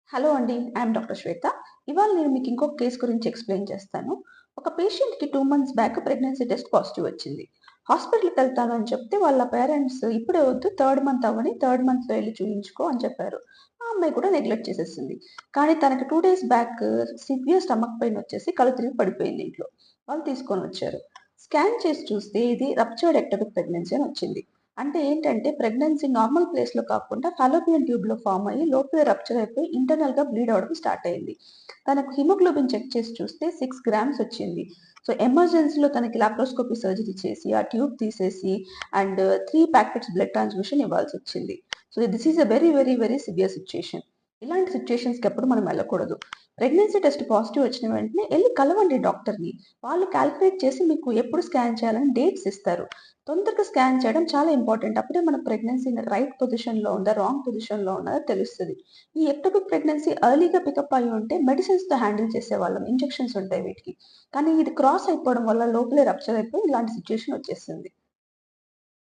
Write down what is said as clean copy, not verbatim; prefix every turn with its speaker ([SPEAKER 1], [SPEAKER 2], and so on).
[SPEAKER 1] Hello అండి. I'm doctor శ్వేత. ఇవాళ నేను మీకు ఇంకొక కేస్ గురించి ఎక్స్‌ప్లెయిన్ చేస్తాను. ఒక పేషెంట్‌కి 2 months back pregnancy test positive వచ్చింది. హాస్పిటల్‌కెళ్తాను అని చెప్తే వాళ్ళ పేరెంట్స్ ఇప్పుడే వద్దు థర్డ్ మంత్ అవ్వని, థర్డ్ మంత్‌లో ఎళ్లి చూయించుకో అని చెప్పారు. ఆ అమ్మాయి కూడా నెగ్లెక్ట్ చేసేసింది. కానీ తనకి 2 days back severe stomach pain వచ్చేసి కళ్ళు తిరిగి పడిపోయింది ఇంట్లో. వాళ్ళు తీసుకొనొచ్చారు. స్కాన్ చేసి చూస్తే ఇది రప్చర్డ్ ఎక్టోపిక్ ప్రెగ్నెన్సీ అని వచ్చింది. అంటే ఏంటంటే ప్రెగ్నెన్సీ నార్మల్ ప్లేస్‌లో కాకుండా ఫాలోపియన్ ట్యూబ్‌లో ఫార్మ్ అయ్యి లోపలే రప్చర్ అయిపోయి ఇంటర్నల్‌గా బ్లీడ్ అవ్వడం స్టార్ట్ అయింది. తనకు హిమోగ్లోబిన్ చెక్ చేసి చూస్తే 6 గ్రామ్స్ వచ్చింది. సో, ఎమర్జెన్సీలో తనకి లాప్రోస్కోపీ సర్జరీ చేసి, ఆ ట్యూబ్ తీసేసి అండ్ 3 ప్యాకెట్స్ బ్లడ్ ట్రాన్స్‌ఫ్యూషన్ ఇవ్వాల్సొచ్చింది. So, this is a very, very, very severe situation. ఇలాంటి సిట్యుయేషన్స్‌కి ఎప్పుడు మనం వెళ్ళకూడదు. ప్రెగ్నెన్సీ టెస్ట్ పాజిటివ్ వచ్చిన వెంటనే ఎళ్లి కలవండి డాక్టర్‌ని. వాళ్ళు కాలిక్యులేట్ చేసి మీకు ఎప్పుడు స్కాన్ చేయాలని డేట్స్ ఇస్తారు. తొందరగా స్కాన్ చేయడం చాలా ఇంపార్టెంట్. అప్పుడే మన ప్రెగ్నెన్సీ రైట్ పొజిషన్‌లో ఉందా? రాంగ్ పొజిషన్‌లో ఉన్నదా తెలుస్తది. ఈ ఎక్టోపిక్ ప్రెగ్నెన్సీ ఎర్లీగా పికప్ అయ్యి ఉంటే మెడిసిన్స్‌తో హ్యాండిల్ చేసేవాళ్ళం. ఇంజెక్షన్స్ ఉంటాయి వీటికి. కానీ ఇది క్రాస్ అయిపోవడం వల్ల లోపలే రప్చర్ అయిపోయి ఇలాంటి సిట్యుయేషన్ వచ్చేసింది.